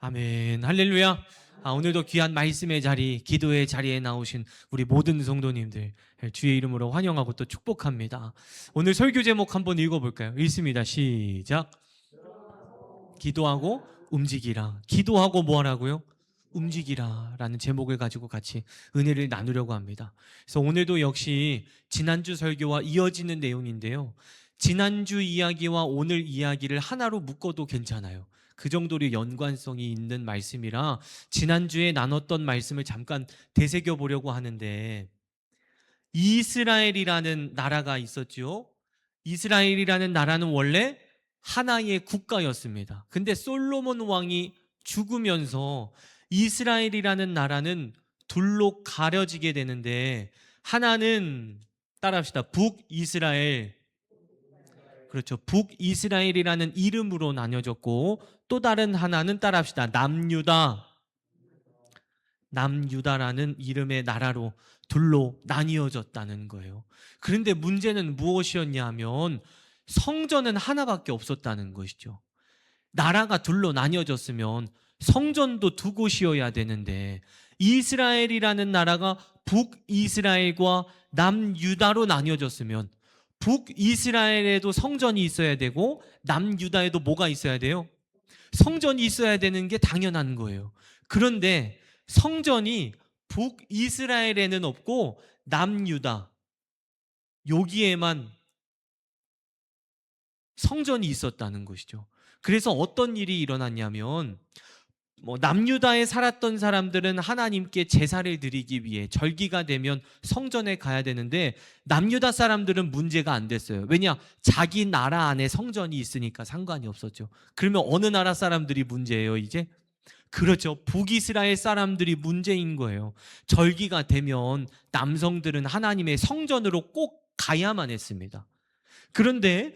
아멘. 할렐루야. 오늘도 귀한 말씀의 자리, 기도의 자리에 나오신 우리 모든 성도님들 주의 이름으로 환영하고 또 축복합니다. 오늘 설교 제목 한번 읽어볼까요? 읽습니다. 시작. 기도하고 움직이라. 기도하고 뭐 하라고요? 움직이라 라는 제목을 가지고 같이 은혜를 나누려고 합니다. 그래서 오늘도 역시 지난주 설교와 이어지는 내용인데요, 지난주 이야기와 오늘 이야기를 하나로 묶어도 괜찮아요. 그 정도로 연관성이 있는 말씀이라 지난주에 나눴던 말씀을 잠깐 되새겨 보려고 하는데, 이스라엘이라는 나라가 있었죠. 이스라엘이라는 나라는 원래 하나의 국가였습니다. 근데 솔로몬 왕이 죽으면서 이스라엘이라는 나라는 둘로 가려지게 되는데, 하나는 따라합시다. 북이스라엘. 그렇죠. 북이스라엘이라는 이름으로 나뉘어졌고, 또 다른 하나는 따라합시다. 남유다. 남유다라는 이름의 나라로 둘로 나뉘어졌다는 거예요. 그런데 문제는 무엇이었냐 하면 성전은 하나밖에 없었다는 것이죠. 나라가 둘로 나뉘어졌으면 성전도 두 곳이어야 되는데, 이스라엘이라는 나라가 북이스라엘과 남유다로 나뉘어졌으면 북이스라엘에도 성전이 있어야 되고 남유다에도 뭐가 있어야 돼요? 성전이 있어야 되는 게 당연한 거예요. 그런데 성전이 북이스라엘에는 없고 남유다, 여기에만 성전이 있었다는 것이죠. 그래서 어떤 일이 일어났냐면, 남유다에 살았던 사람들은 하나님께 제사를 드리기 위해 절기가 되면 성전에 가야 되는데, 남유다 사람들은 문제가 안 됐어요. 왜냐? 자기 나라 안에 성전이 있으니까 상관이 없었죠. 그러면 어느 나라 사람들이 문제예요 이제? 그렇죠. 북이스라엘 사람들이 문제인 거예요. 절기가 되면 남성들은 하나님의 성전으로 꼭 가야만 했습니다. 그런데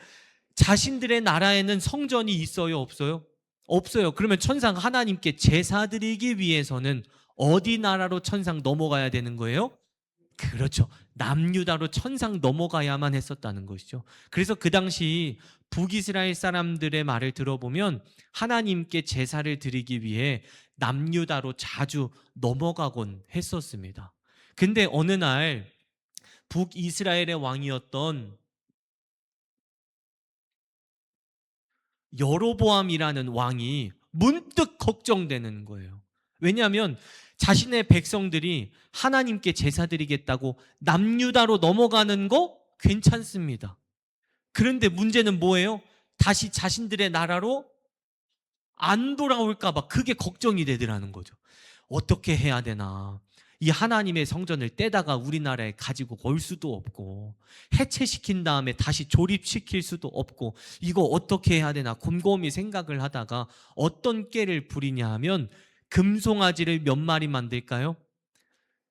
자신들의 나라에는 성전이 있어요, 없어요? 없어요. 그러면 천상 하나님께 제사 드리기 위해서는 어디 나라로 천상 넘어가야 되는 거예요? 그렇죠. 남유다로 천상 넘어가야만 했었다는 것이죠. 그래서 그 당시 북이스라엘 사람들의 말을 들어보면 하나님께 제사를 드리기 위해 남유다로 자주 넘어가곤 했었습니다. 근데 어느 날 북이스라엘의 왕이었던 여로보암이라는 왕이 문득 걱정되는 거예요. 왜냐하면 자신의 백성들이 하나님께 제사 드리겠다고 남유다로 넘어가는 거 괜찮습니다. 그런데 문제는 뭐예요? 다시 자신들의 나라로 안 돌아올까 봐 그게 걱정이 되더라는 거죠. 어떻게 해야 되나? 이 하나님의 성전을 떼다가 우리나라에 가지고 올 수도 없고, 해체시킨 다음에 다시 조립시킬 수도 없고, 이거 어떻게 해야 되나 곰곰이 생각을 하다가 어떤 꾀를 부리냐 하면, 금송아지를 몇 마리 만들까요?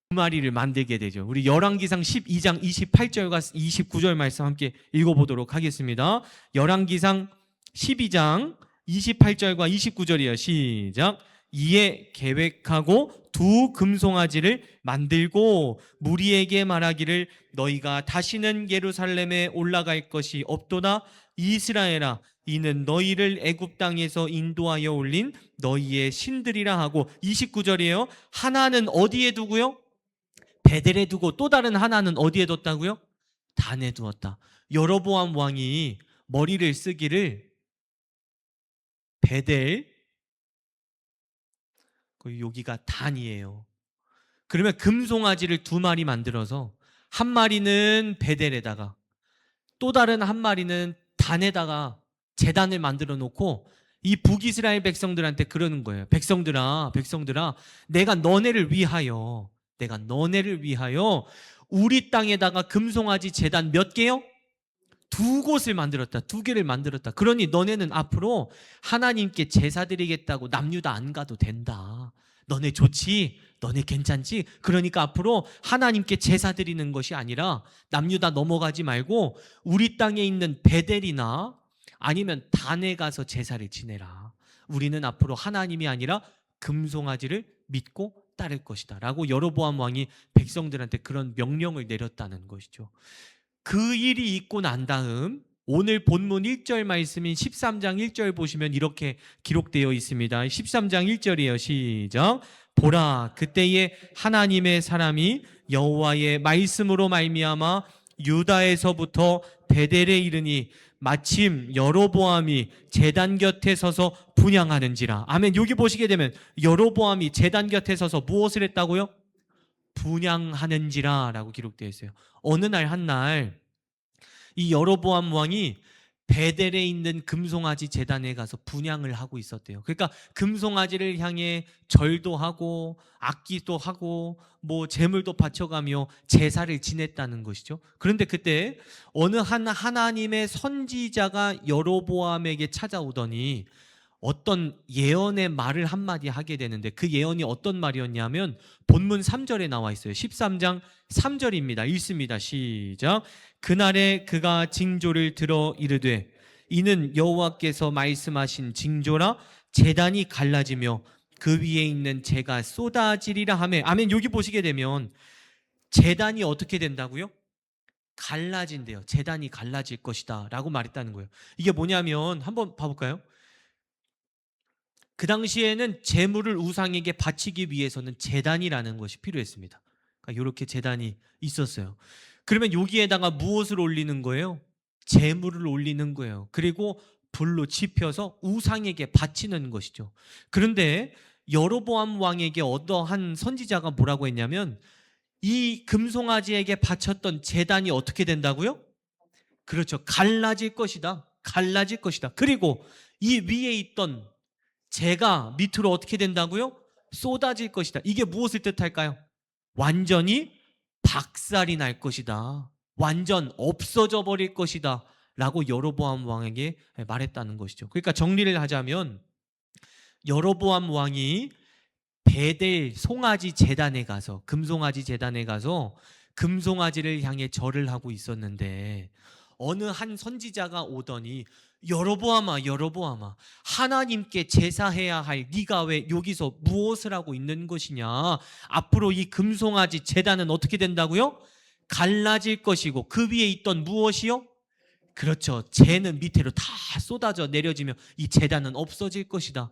두 마리를 만들게 되죠. 우리 열왕기상 12장 28절과 29절 말씀 함께 읽어보도록 하겠습니다. 열왕기상 12장 28절과 29절이요. 시작. 이에 계획하고 두 금송아지를 만들고 무리에게 말하기를, 너희가 다시는 예루살렘에 올라갈 것이 없도다. 이스라엘아, 이는 너희를 애굽 땅에서 인도하여 올린 너희의 신들이라 하고, 29절이에요. 하나는 어디에 두고요? 베델에 두고 또 다른 하나는 어디에 뒀다고요? 단에 두었다. 여로보암 왕이 머리를 쓰기를 베델, 여기가 단이에요. 그러면 금송아지를 두 마리 만들어서 한 마리는 베델에다가 또 다른 한 마리는 단에다가 제단을 만들어 놓고 이 북이스라엘 백성들한테 그러는 거예요. 백성들아, 내가 너네를 위하여 우리 땅에다가 금송아지 제단 몇 개요? 두 곳을 만들었다. 두 개를 만들었다. 그러니 너네는 앞으로 하나님께 제사 드리겠다고 남유다 안 가도 된다. 너네 좋지? 너네 괜찮지? 그러니까 앞으로 하나님께 제사 드리는 것이 아니라 남유다 넘어가지 말고 우리 땅에 있는 베델이나 아니면 단에 가서 제사를 지내라. 우리는 앞으로 하나님이 아니라 금송아지를 믿고 따를 것이다 라고 여로보암 왕이 백성들한테 그런 명령을 내렸다는 것이죠. 그 일이 있고 난 다음 오늘 본문 1절 말씀인 13장 1절 보시면 이렇게 기록되어 있습니다. 13장 1절이에요. 시작. 보라, 그때에 하나님의 사람이 여호와의 말씀으로 말미암아 유다에서부터 베델에 이르니 마침 여로보암이 제단 곁에 서서 분향하는지라. 아멘. 여기 보시게 되면 여로보암이 제단 곁에 서서 무엇을 했다고요? 분향하는지라 라고 기록되어 있어요. 어느 날 한날 이 여로보암 왕이 베델에 있는 금송아지 제단에 가서 분향을 하고 있었대요. 그러니까 금송아지를 향해 절도 하고 악기도 하고 뭐 제물도 바쳐가며 제사를 지냈다는 것이죠. 그런데 그때 어느 한 하나님의 선지자가 여로보암에게 찾아오더니 어떤 예언의 말을 한마디 하게 되는데, 그 예언이 어떤 말이었냐면 본문 3절에 나와 있어요. 13장 3절입니다. 읽습니다. 시작. 그날에 그가 징조를 들어 이르되 이는 여호와께서 말씀하신 징조라. 제단이 갈라지며 그 위에 있는 재가 쏟아지리라 하매. 아멘. 여기 보시게 되면 제단이 어떻게 된다고요? 갈라진대요. 제단이 갈라질 것이다 라고 말했다는 거예요. 이게 뭐냐면 한번 봐볼까요? 그 당시에는 제물을 우상에게 바치기 위해서는 제단이라는 것이 필요했습니다. 그러니까 이렇게 제단이 있었어요. 그러면 여기에다가 무엇을 올리는 거예요? 제물을 올리는 거예요. 그리고 불로 지펴서 우상에게 바치는 것이죠. 그런데 여로보암 왕에게 어떠한 선지자가 뭐라고 했냐면 이 금송아지에게 바쳤던 제단이 어떻게 된다고요? 그렇죠. 갈라질 것이다. 갈라질 것이다. 그리고 이 위에 있던 재가 밑으로 어떻게 된다고요? 쏟아질 것이다. 이게 무엇을 뜻할까요? 완전히 박살이 날 것이다. 완전 없어져 버릴 것이다 라고 여로보암 왕에게 말했다는 것이죠. 그러니까 정리를 하자면 여로보암 왕이 베델 송아지 제단에 가서, 금송아지 제단에 가서 금송아지를 향해 절을 하고 있었는데 어느 한 선지자가 오더니 여로보암아, 여로보암아, 하나님께 제사해야 할 네가 왜 여기서 무엇을 하고 있는 것이냐? 앞으로 이 금송아지 제단은 어떻게 된다고요? 갈라질 것이고 그 위에 있던 무엇이요? 그렇죠. 재는 밑으로 다 쏟아져 내려지며 이 제단은 없어질 것이다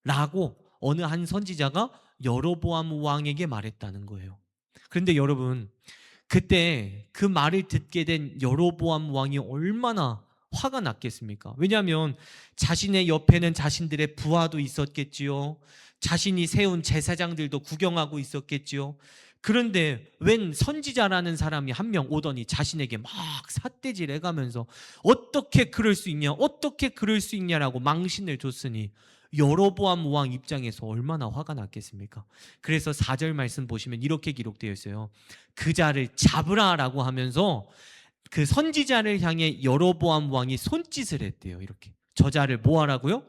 라고 어느 한 선지자가 여로보암 왕에게 말했다는 거예요. 그런데 여러분, 그때 그 말을 듣게 된 여로보암 왕이 얼마나 화가 났겠습니까? 왜냐하면 자신의 옆에는 자신들의 부하도 있었겠지요. 자신이 세운 제사장들도 구경하고 있었겠지요. 그런데 웬 선지자라는 사람이 한 명 오더니 자신에게 막 삿대질 해가면서 어떻게 그럴 수 있냐, 어떻게 그럴 수 있냐라고 망신을 줬으니 여로보암 왕 입장에서 얼마나 화가 났겠습니까? 그래서 4절 말씀 보시면 이렇게 기록되어 있어요. 그 자를 잡으라라고 하면서 그 선지자를 향해 여로보암 왕이 손짓을 했대요. 이렇게 저자를 뭐 하라고요?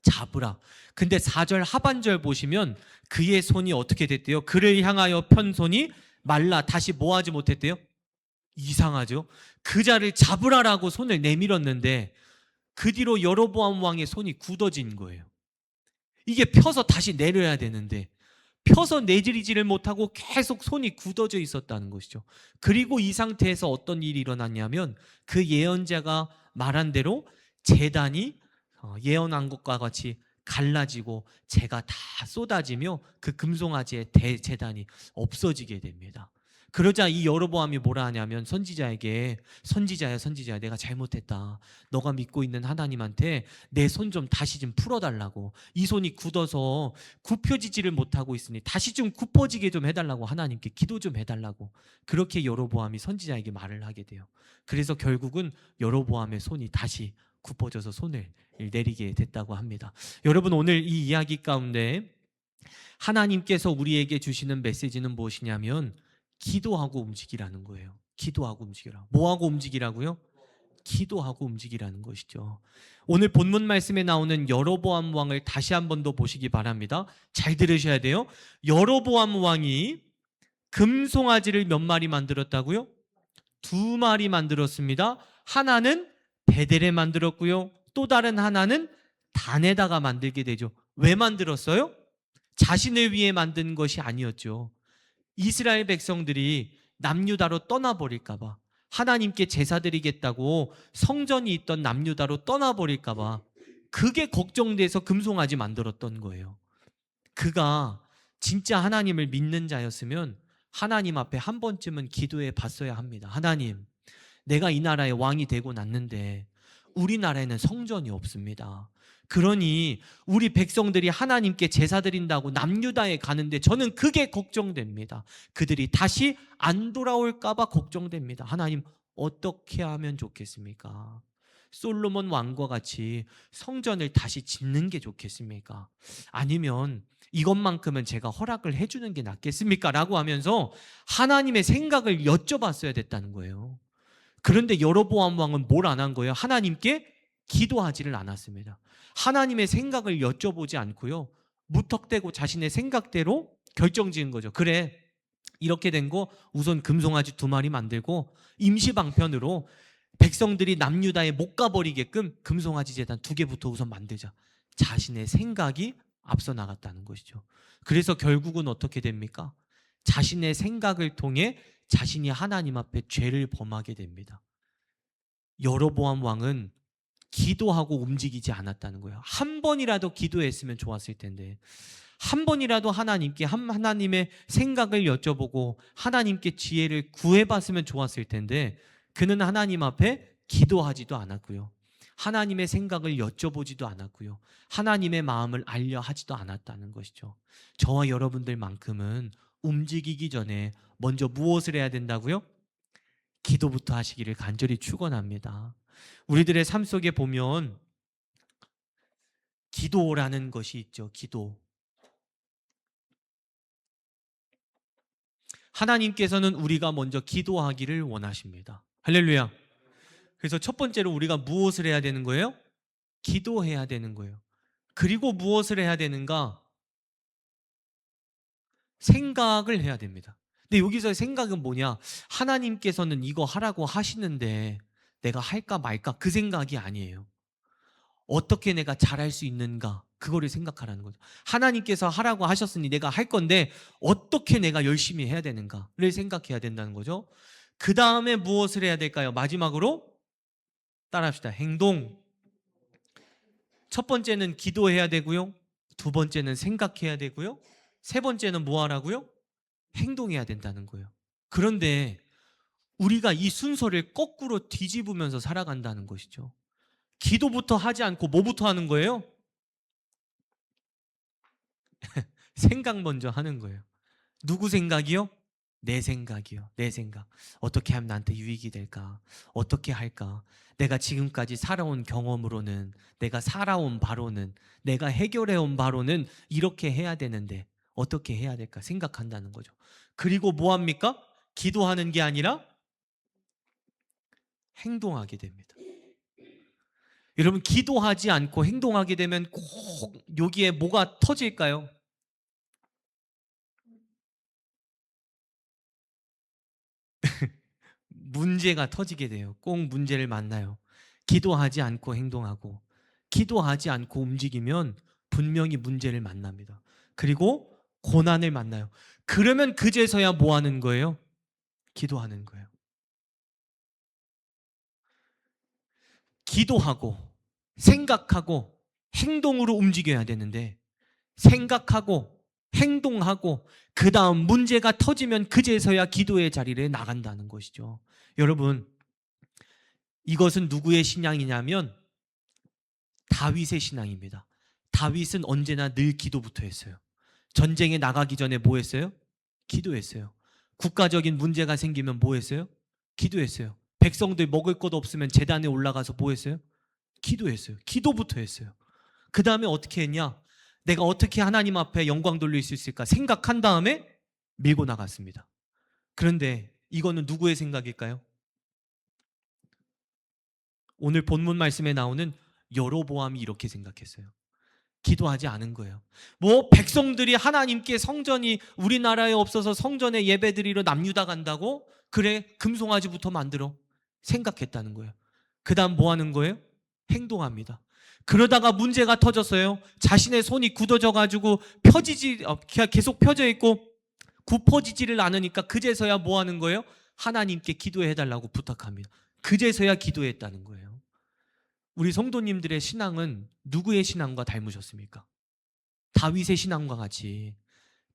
잡으라. 근데 4절 하반절 보시면 그의 손이 어떻게 됐대요? 그를 향하여 편 손이 말라 다시 뭐 하지 못했대요? 이상하죠? 그 자를 잡으라라고 손을 내밀었는데 그 뒤로 여로보암 왕의 손이 굳어진 거예요. 이게 펴서 다시 내려야 되는데 펴서 내리지를 못하고 계속 손이 굳어져 있었다는 것이죠. 그리고 이 상태에서 어떤 일이 일어났냐면 그 예언자가 말한 대로 제단이 예언한 것과 같이 갈라지고 재가 다 쏟아지며 그 금송아지의 대제단이 없어지게 됩니다. 그러자 이 여로보암이 뭐라 하냐면 선지자에게 선지자야 내가 잘못했다. 너가 믿고 있는 하나님한테 내 손 좀 다시 좀 풀어달라고. 이 손이 굳어서 굽혀지지를 못하고 있으니 다시 좀 굽어지게 좀 해달라고 하나님께 기도 좀 해달라고. 그렇게 여로보암이 선지자에게 말을 하게 돼요. 그래서 결국은 여로보암의 손이 다시 굽어져서 손을 내리게 됐다고 합니다. 여러분, 오늘 이 이야기 가운데 하나님께서 우리에게 주시는 메시지는 무엇이냐면 기도하고 움직이라는 거예요. 기도하고 움직이라. 뭐하고 움직이라고요? 기도하고 움직이라는 것이죠. 오늘 본문 말씀에 나오는 여로보암 왕을 다시 한 번 더 보시기 바랍니다. 잘 들으셔야 돼요. 여로보암 왕이 금송아지를 몇 마리 만들었다고요? 2마리 만들었습니다. 하나는 베델에 만들었고요. 또 다른 하나는 단에다가 만들게 되죠. 왜 만들었어요? 자신을 위해 만든 것이 아니었죠. 이스라엘 백성들이 남유다로 떠나버릴까 봐, 하나님께 제사 드리겠다고 성전이 있던 남유다로 떠나버릴까 봐 그게 걱정돼서 금송아지 만들었던 거예요. 그가 진짜 하나님을 믿는 자였으면 하나님 앞에 한 번쯤은 기도해 봤어야 합니다. 하나님, 내가 이 나라의 왕이 되고 났는데 우리나라에는 성전이 없습니다. 그러니 우리 백성들이 하나님께 제사 드린다고 남유다에 가는데 저는 그게 걱정됩니다. 그들이 다시 안 돌아올까 봐 걱정됩니다. 하나님, 어떻게 하면 좋겠습니까? 솔로몬 왕과 같이 성전을 다시 짓는 게 좋겠습니까? 아니면 이것만큼은 제가 허락을 해주는 게 낫겠습니까? 라고 하면서 하나님의 생각을 여쭤봤어야 됐다는 거예요. 그런데 여로보암 왕은 뭘 안 한 거예요? 하나님께 기도하지를 않았습니다. 하나님의 생각을 여쭤보지 않고요, 무턱대고 자신의 생각대로 결정지은 거죠. 그래, 이렇게 된 거 우선 금송아지 2마리 만들고 임시방편으로 백성들이 남유다에 못 가버리게끔 금송아지 제단 2개부터 우선 만들자. 자신의 생각이 앞서 나갔다는 것이죠. 그래서 결국은 어떻게 됩니까? 자신의 생각을 통해 자신이 하나님 앞에 죄를 범하게 됩니다. 여로보암 왕은 기도하고 움직이지 않았다는 거예요. 한 번이라도 기도했으면 좋았을 텐데, 한 번이라도 하나님께 하나님의 생각을 여쭤보고 하나님께 지혜를 구해봤으면 좋았을 텐데, 그는 하나님 앞에 기도하지도 않았고요, 하나님의 생각을 여쭤보지도 않았고요, 하나님의 마음을 알려 하지도 않았다는 것이죠. 저와 여러분들만큼은 움직이기 전에 먼저 무엇을 해야 된다고요? 기도부터 하시기를 간절히 축원합니다. 우리들의 삶 속에 보면 기도라는 것이 있죠. 기도. 하나님께서는 우리가 먼저 기도하기를 원하십니다. 할렐루야. 그래서 첫 번째로 우리가 무엇을 해야 되는 거예요? 기도해야 되는 거예요. 그리고 무엇을 해야 되는가? 생각을 해야 됩니다. 근데 여기서 생각은 뭐냐? 하나님께서는 이거 하라고 하시는데 내가 할까 말까, 그 생각이 아니에요. 어떻게 내가 잘할 수 있는가, 그거를 생각하라는 거죠. 하나님께서 하라고 하셨으니 내가 할 건데 어떻게 내가 열심히 해야 되는가를 생각해야 된다는 거죠. 그 다음에 무엇을 해야 될까요? 마지막으로 따라합시다. 행동. 첫 번째는 기도해야 되고요, 두 번째는 생각해야 되고요, 세 번째는 뭐 하라고요? 행동해야 된다는 거예요. 그런데 우리가 이 순서를 거꾸로 뒤집으면서 살아간다는 것이죠. 기도부터 하지 않고 뭐부터 하는 거예요? 생각 먼저 하는 거예요. 누구 생각이요? 내 생각이요. 내 생각. 어떻게 하면 나한테 유익이 될까? 어떻게 할까? 내가 지금까지 살아온 경험으로는, 내가 살아온 바로는, 내가 해결해온 바로는 이렇게 해야 되는데 어떻게 해야 될까 생각한다는 거죠. 그리고 뭐 합니까? 기도하는 게 아니라 행동하게 됩니다. 여러분, 기도하지 않고 행동하게 되면 꼭 여기에 뭐가 터질까요? 문제가 터지게 돼요. 꼭 문제를 만나요. 기도하지 않고 행동하고, 기도하지 않고 움직이면 분명히 문제를 만납니다. 그리고 고난을 만나요. 그러면 그제서야 뭐 하는 거예요? 기도하는 거예요. 기도하고 생각하고 행동으로 움직여야 되는데, 생각하고 행동하고 그 다음 문제가 터지면 그제서야 기도의 자리를 나간다는 것이죠. 여러분, 이것은 누구의 신앙이냐면 다윗의 신앙입니다. 다윗은 언제나 늘 기도부터 했어요. 전쟁에 나가기 전에 뭐 했어요? 기도했어요. 국가적인 문제가 생기면 뭐 했어요? 기도했어요. 백성들 먹을 것 없으면 제단에 올라가서 뭐 했어요? 기도했어요. 기도부터 했어요. 그 다음에 어떻게 했냐? 내가 어떻게 하나님 앞에 영광 돌릴 수 있을까 생각한 다음에 밀고 나갔습니다. 그런데 이거는 누구의 생각일까요? 오늘 본문 말씀에 나오는 여로보암이 이렇게 생각했어요. 기도하지 않은 거예요. 뭐 백성들이 하나님께 성전이 우리나라에 없어서 성전에 예배드리러 남유다 간다고? 그래, 금송아지부터 만들어. 생각했다는 거예요. 그 다음 뭐 하는 거예요? 행동합니다. 그러다가 문제가 터졌어요. 자신의 손이 굳어져 가지고 계속 펴져 있고 굽어지지를 않으니까 그제서야 뭐 하는 거예요? 하나님께 기도해달라고 부탁합니다. 그제서야 기도했다는 거예요. 우리 성도님들의 신앙은 누구의 신앙과 닮으셨습니까? 다윗의 신앙과 같이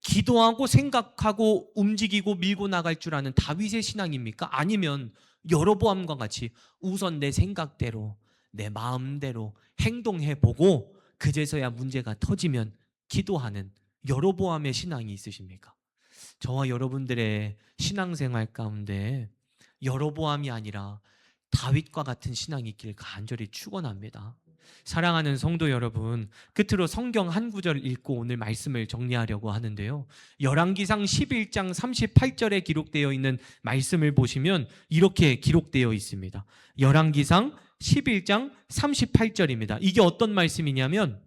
기도하고 생각하고 움직이고 밀고 나갈 줄 아는 다윗의 신앙입니까? 아니면 여로보암과 같이 우선 내 생각대로 내 마음대로 행동해보고 그제서야 문제가 터지면 기도하는 여로보암의 신앙이 있으십니까? 저와 여러분들의 신앙생활 가운데 여로보암이 아니라 다윗과 같은 신앙이 있길 간절히 축원합니다. 사랑하는 성도 여러분, 끝으로 성경 한 구절 읽고 오늘 말씀을 정리하려고 하는데요. 열왕기상 11장 38절에 기록되어 있는 말씀을 보시면 이렇게 기록되어 있습니다. 열왕기상 11장 38절입니다. 이게 어떤 말씀이냐면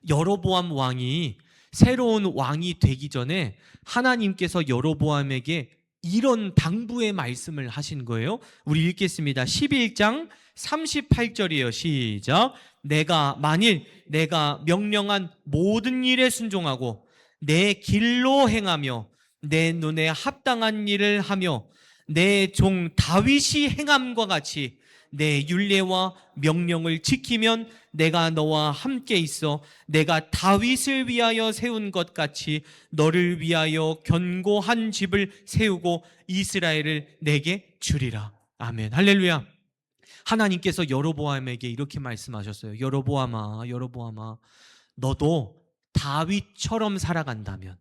여로보암 왕이 새로운 왕이 되기 전에 하나님께서 여로보암에게 이런 당부의 말씀을 하신 거예요. 우리 읽겠습니다. 11장 38절이에요. 시작. 만일 내가 명령한 모든 일에 순종하고 내 길로 행하며 내 눈에 합당한 일을 하며 내 종 다윗이 행함과 같이 내 율례와 명령을 지키면 내가 너와 함께 있어 내가 다윗을 위하여 세운 것 같이 너를 위하여 견고한 집을 세우고 이스라엘을 내게 주리라. 아멘. 할렐루야. 하나님께서 여로보암에게 이렇게 말씀하셨어요. 여로보암아, 여로보암아, 너도 다윗처럼 살아간다면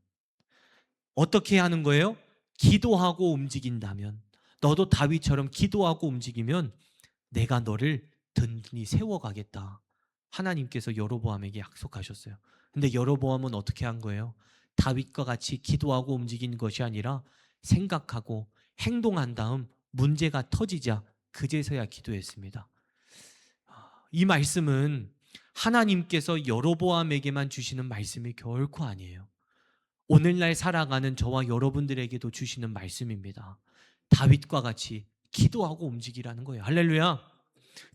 어떻게 하는 거예요? 기도하고 움직인다면, 너도 다윗처럼 기도하고 움직이면 내가 너를 든든히 세워가겠다. 하나님께서 여로보암에게 약속하셨어요. 근데 여로보암은 어떻게 한 거예요? 다윗과 같이 기도하고 움직이는 것이 아니라 생각하고 행동한 다음 문제가 터지자 그제서야 기도했습니다. 이 말씀은 하나님께서 여로보암에게만 주시는 말씀이 결코 아니에요. 오늘날 살아가는 저와 여러분들에게도 주시는 말씀입니다. 다윗과 같이 기도하고 움직이라는 거예요. 할렐루야.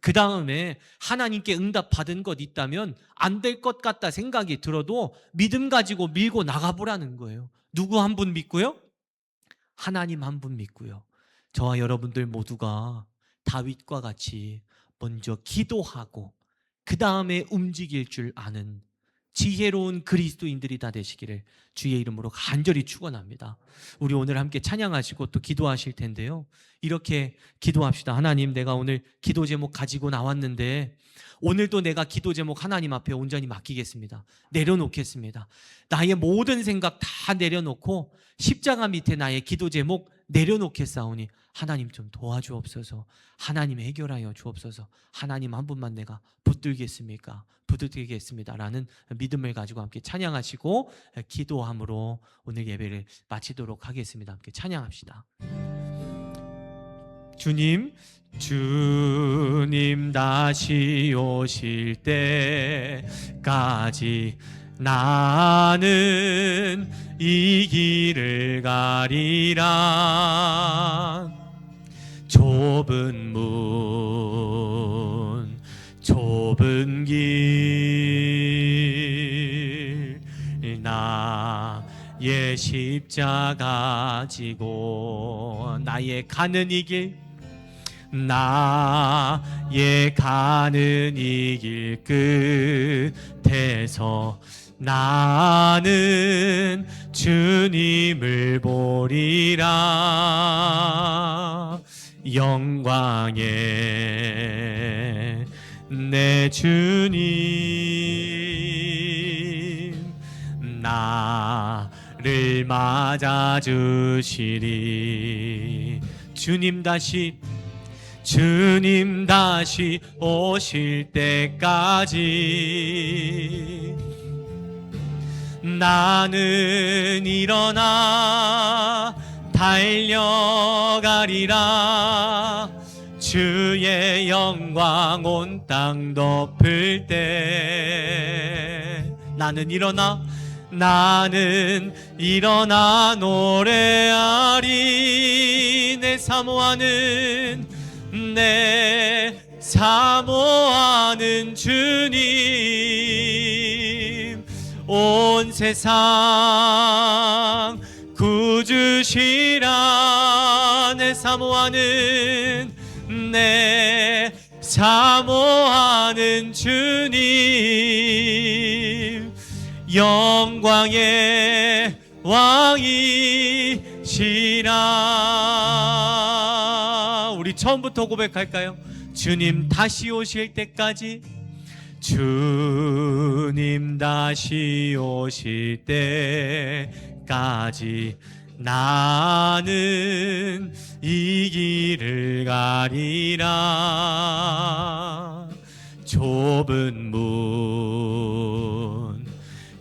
그 다음에 하나님께 응답받은 것 있다면 안 될 것 같다 생각이 들어도 믿음 가지고 밀고 나가보라는 거예요. 누구 한 분 믿고요? 하나님 한 분 믿고요. 저와 여러분들 모두가 다윗과 같이 먼저 기도하고 그 다음에 움직일 줄 아는 지혜로운 그리스도인들이 다 되시기를 주의 이름으로 간절히 축원합니다. 우리 오늘 함께 찬양하시고 또 기도하실 텐데요. 이렇게 기도합시다. 하나님, 내가 오늘 기도 제목 가지고 나왔는데 오늘도 내가 기도 제목 하나님 앞에 온전히 맡기겠습니다. 내려놓겠습니다. 나의 모든 생각 다 내려놓고 십자가 밑에 나의 기도 제목 내려놓겠사오니 하나님 좀 도와주옵소서. 하나님 해결하여 주옵소서. 하나님 한 분만 내가 붙들겠습니다 라는 믿음을 가지고 함께 찬양하시고 기도함으로 오늘 예배를 마치도록 하겠습니다. 함께 찬양합시다. 주님 다시 오실 때까지 나는 이 길을 가리라. 좁은 문, 좁은 길, 나의 십자가 지고 나의 가는 이 길, 나의 가는 이 길 끝에서 나는 주님을 보리라. 영광의 내 주님 나를 맞아주시리. 주님 다시 오실 때까지 나는 일어나 달려가리라. 주의 영광 온 땅 덮을 때 나는 일어나 노래하리. 내 사모하는 주님, 온 세상 구주시라. 내 사모하는 주님, 영광의 왕이시라. 우리 처음부터 고백할까요? 주님 다시 오실 때까지, 주님 다시 오실 때까지 나는 이 길을 가리라. 좁은 문,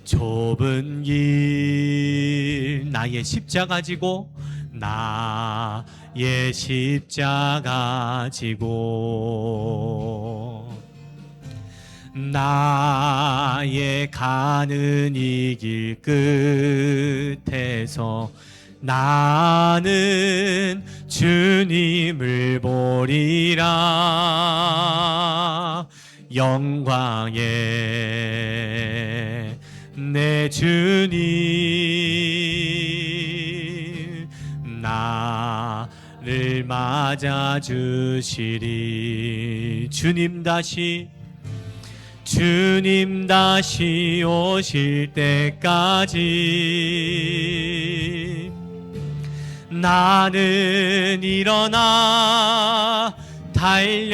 좁은 길, 나의 십자가 지고, 나의 십자가 지고, 나의 가는 이 길 끝에서 나는 주님을 보리라. 영광의 내 주님, 나를 맞아주시리. 주님 다시 오실 때까지 나는 일어나 달려가리라.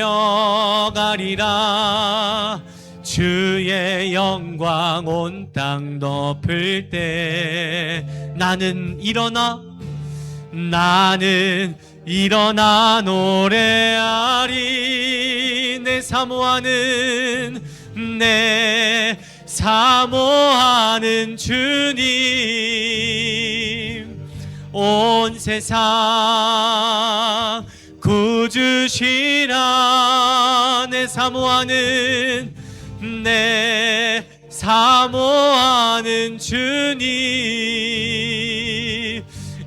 주의 영광 온 땅 덮을 때 나는 일어나 노래하리. 내 사모하는 주님, 온 세상 구주시라. 내 사모하는 주님,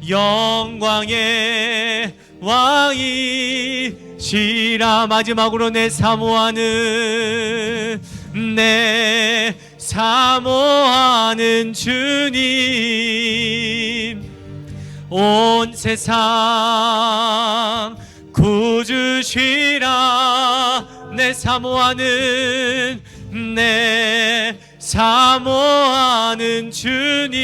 영광의 왕이시라. 마지막으로 내 사모하는 주님, 온 세상 구주시라. 내 사모하는 주님,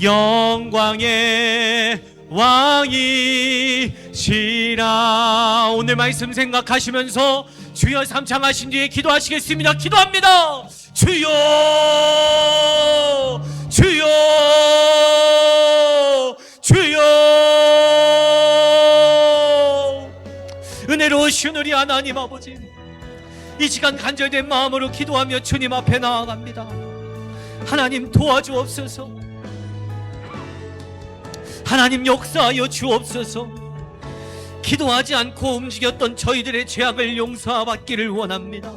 영광의 왕이시라. 오늘 말씀 생각하시면서 주여 삼창하신 뒤에 기도하시겠습니다. 기도합니다. 주여, 주여, 주여. 은혜로우신 우리 하나님 아버지, 이 시간 간절된 마음으로 기도하며 주님 앞에 나아갑니다. 하나님 도와주옵소서. 하나님 역사하여 주옵소서. 기도하지 않고 움직였던 저희들의 죄악을 용서받기를 원합니다.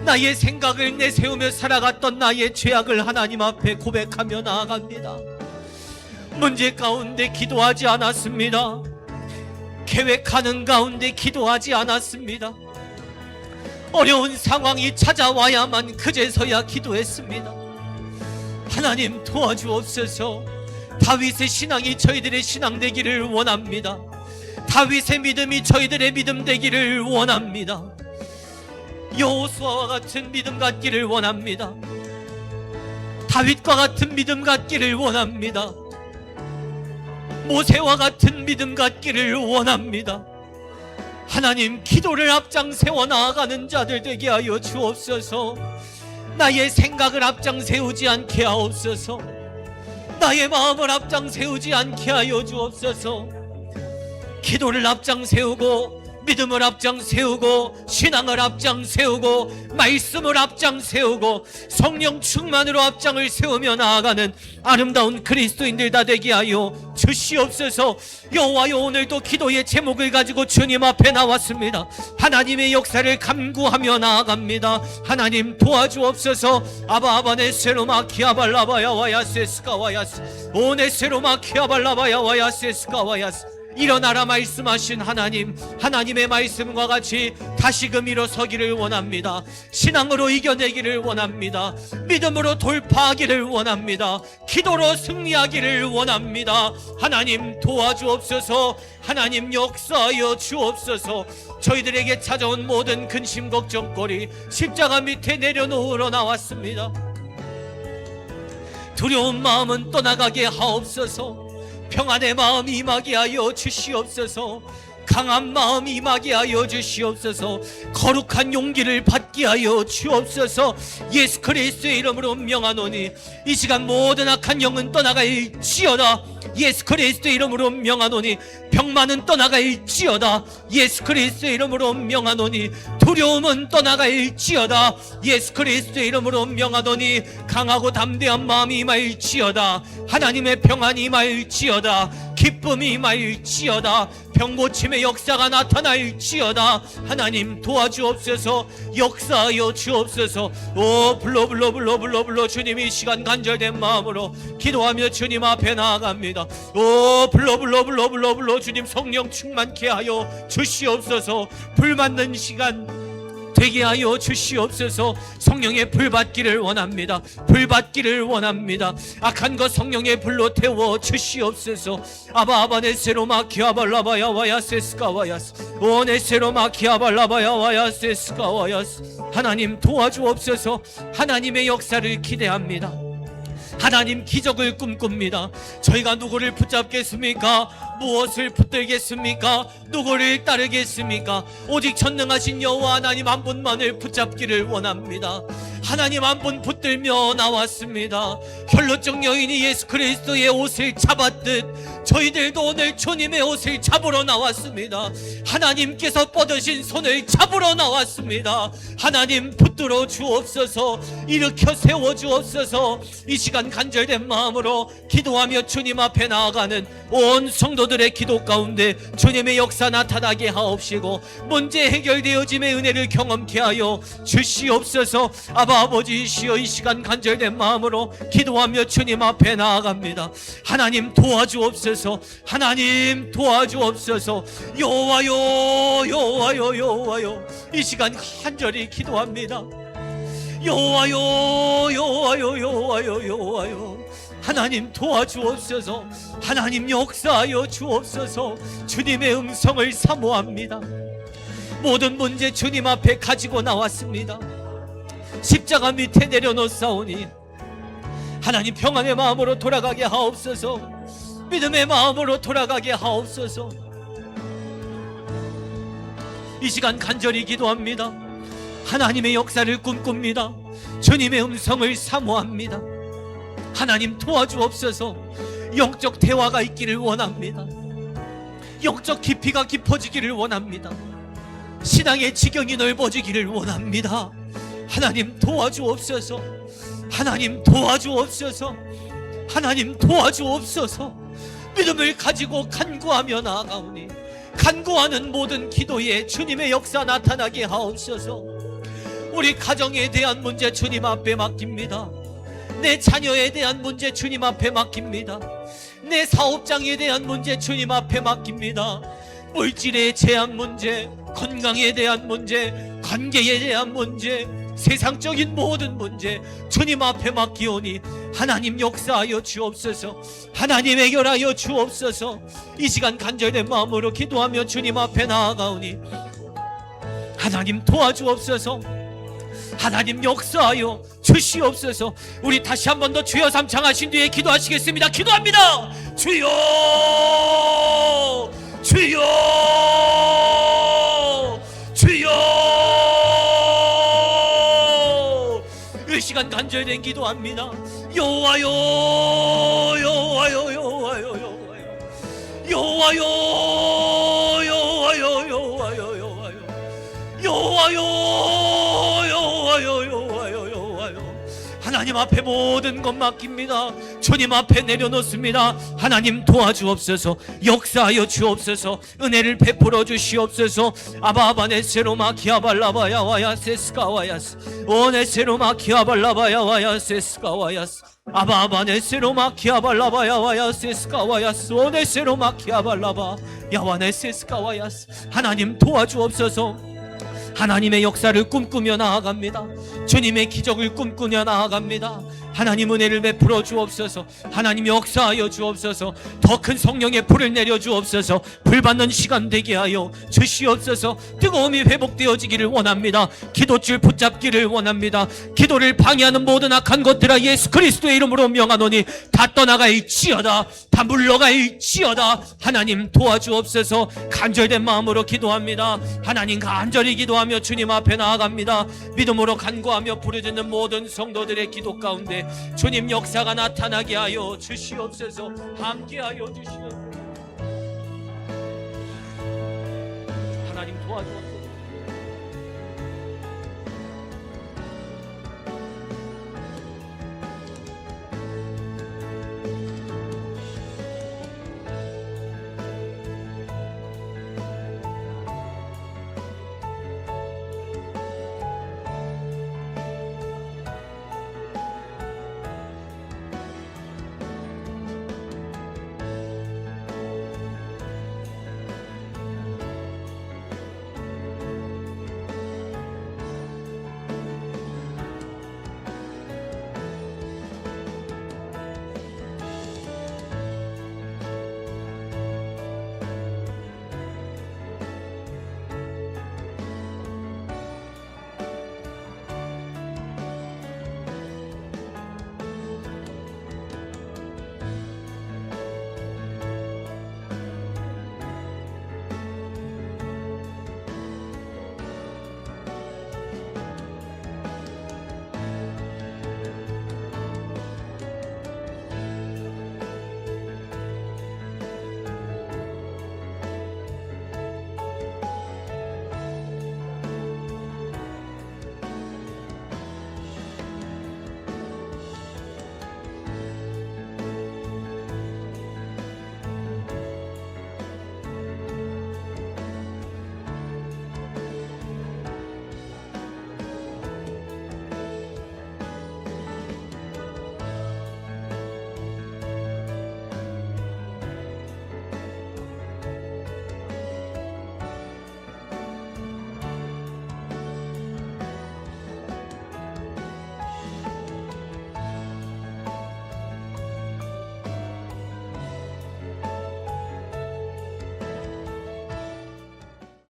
나의 생각을 내세우며 살아갔던 나의 죄악을 하나님 앞에 고백하며 나아갑니다. 문제 가운데 기도하지 않았습니다. 계획하는 가운데 기도하지 않았습니다. 어려운 상황이 찾아와야만 그제서야 기도했습니다. 하나님 도와주옵소서. 다윗의 신앙이 저희들의 신앙 되기를 원합니다. 다윗의 믿음이 저희들의 믿음 되기를 원합니다. 여호수아와 같은 믿음 갖기를 원합니다. 다윗과 같은 믿음 갖기를 원합니다. 모세와 같은 믿음 갖기를 원합니다. 하나님, 기도를 앞장 세워 나아가는 자들 되게 하여 주옵소서. 나의 생각을 앞장 세우지 않게 하옵소서. 나의 마음을 앞장 세우지 않게 하여 주옵소서. 기도를 앞장 세우고, 믿음을 앞장 세우고, 신앙을 앞장 세우고, 말씀을 앞장 세우고, 성령 충만으로 앞장을 세우며 나아가는 아름다운 그리스도인들 다 되게 하여 주시옵소서. 여호와여, 오늘도 기도의 제목을 가지고 주님 앞에 나왔습니다. 하나님의 역사를 간구하며 나아갑니다. 하나님 도와주옵소서. 아바 네세로마키아발라바야 와야세스카 와야스, 오네세로마키아발라바야 와야세스카 와야스. 일어나라 말씀하신 하나님, 하나님의 말씀과 같이 다시금 일어서기를 원합니다. 신앙으로 이겨내기를 원합니다. 믿음으로 돌파하기를 원합니다. 기도로 승리하기를 원합니다. 하나님 도와주옵소서. 하나님 역사하여 주옵소서. 저희들에게 찾아온 모든 근심 걱정거리 십자가 밑에 내려놓으러 나왔습니다. 두려운 마음은 떠나가게 하옵소서. 평안의 마음 임하게 하여 주시옵소서. 강한 마음 임하게 하여 주시옵소서. 거룩한 용기를 받게 하여 주옵소서. 예수 그리스도의 이름으로 명하노니 이 시간 모든 악한 영은 떠나갈지어다. 예수 그리스도의 이름으로 명하노니 병만은 떠나갈지어다. 예수 그리스도의 이름으로 명하노니 두려움은 떠나갈지어다. 예수 그리스도의 이름으로 명하노니 강하고 담대한 마음이 임할지어다. 하나님의 평안이 임할지어다. 기쁨이 임할지어다. 병고침의 역사가 나타날지어다. 하나님 도와주옵소서. 역사하여 주옵소서. 오 불러 주님 이 시간 간절된 마음으로 기도하며 주님 앞에 나아갑니다. 오 불러 주님 성령 충만케 하여 주시옵소서. 불 맞는 시간 되게 하여 주시옵소서. 성령의 불 받기를 원합니다. 불 받기를 원합니다. 악한 것 성령의 불로 태워 주시옵소서. 아바 네세로마 키아발라바야 와야세스카 와야스 오 네세로마 키아발라바야 와야세스카 와야스. 하나님 도와주옵소서. 하나님의 역사를 기대합니다. 하나님 기적을 꿈꿉니다. 저희가 누구를 붙잡겠습니까? 무엇을 붙들겠습니까? 누구를 따르겠습니까? 오직 전능하신 여호와 하나님 한 분만을 붙잡기를 원합니다. 하나님 한 분 붙들며 나왔습니다. 혈루증 여인이 예수 그리스도의 옷을 잡았듯 저희들도 오늘 주님의 옷을 잡으러 나왔습니다. 하나님께서 뻗으신 손을 잡으러 나왔습니다. 하나님 붙들어 주옵소서. 일으켜 세워 주옵소서. 이 시간 간절된 마음으로 기도하며 주님 앞에 나아가는 온 성도들의 기도 가운데 주님의 역사 나타나게 하옵시고 문제 해결되어짐의 은혜를 경험케 하여 주시옵소서. 아바 아버지시여 이 시간 간절된 마음으로 기도하며 주님 앞에 나아갑니다. 하나님 도와주옵소서. 하나님 도와주옵소서. 여호와여 여호와여 여호와여 이 시간 간절히 기도합니다. 여호와여 여호와여 여호와여 여호와여 하나님 도와주옵소서. 하나님 역사하여 주옵소서. 주님의 음성을 사모합니다. 모든 문제 주님 앞에 가지고 나왔습니다. 십자가 밑에 내려놓사오니 하나님 평안의 마음으로 돌아가게 하옵소서. 믿음의 마음으로 돌아가게 하옵소서. 이 시간 간절히 기도합니다. 하나님의 역사를 꿈꿉니다. 주님의 음성을 사모합니다. 하나님 도와주옵소서. 영적 대화가 있기를 원합니다. 영적 깊이가 깊어지기를 원합니다. 신앙의 지경이 넓어지기를 원합니다. 하나님 도와주옵소서. 하나님 도와주옵소서. 하나님 도와주옵소서. 믿음을 가지고 간구하며 나아가오니 간구하는 모든 기도에 주님의 역사 나타나게 하옵소서. 우리 가정에 대한 문제 주님 앞에 맡깁니다. 내 자녀에 대한 문제 주님 앞에 맡깁니다. 내 사업장에 대한 문제 주님 앞에 맡깁니다. 물질에 대한 문제, 건강에 대한 문제, 관계에 대한 문제, 세상적인 모든 문제 주님 앞에 맡기오니 하나님 역사하여 주옵소서. 하나님 해결하여 주옵소서. 이 시간 간절된 마음으로 기도하며 주님 앞에 나아가오니 하나님 도와주옵소서. 하나님 역사하여 주시옵소서. 우리 다시 한 번 더 주여 삼창하신 뒤에 기도하시겠습니다. 기도합니다. 주여 주여 주여. 이 시간 간절된 기도합니다. 여호와여 여호와여 여호와여 여호와여 여호와여 여호와여 여호와여 여호와여 여호와여 여호와여 여호와여 여호와여 하나님 앞에 모든 것 맡깁니다. 주님 앞에 내려놓습니다. 하나님 도와주옵소서. 역사하여 주옵소서. 은혜를 베풀어 주시옵소서. 아바바네세로마 키아발라바야와야 세스가와야스 오네세로마 키아발라바야와야 세스가와야스 아바바네세로마 키아발라바야와야 세스가와야스 오네세로마 키아발라바 야와네 세스가와야스. 하나님 도와주옵소서. 하나님의 역사를 꿈꾸며 나아갑니다. 주님의 기적을 꿈꾸며 나아갑니다. 하나님 은혜를 베풀어 주옵소서. 하나님 역사하여 주옵소서. 더 큰 성령의 불을 내려 주옵소서. 불 받는 시간 되게 하여 주시옵소서. 뜨거움이 회복되어지기를 원합니다. 기도줄 붙잡기를 원합니다. 기도를 방해하는 모든 악한 것들아 예수 그리스도의 이름으로 명하노니 다 떠나갈지어다. 다 물러갈지어다. 하나님 도와주옵소서. 간절된 마음으로 기도합니다. 하나님 간절히 기도하며 주님 앞에 나아갑니다. 믿음으로 간구하며 부르짖는 모든 성도들의 기도 가운데 주님 역사가 나타나게 하여 주시옵소서. 함께하여 주시옵소서. 하나님 도와주옵소서.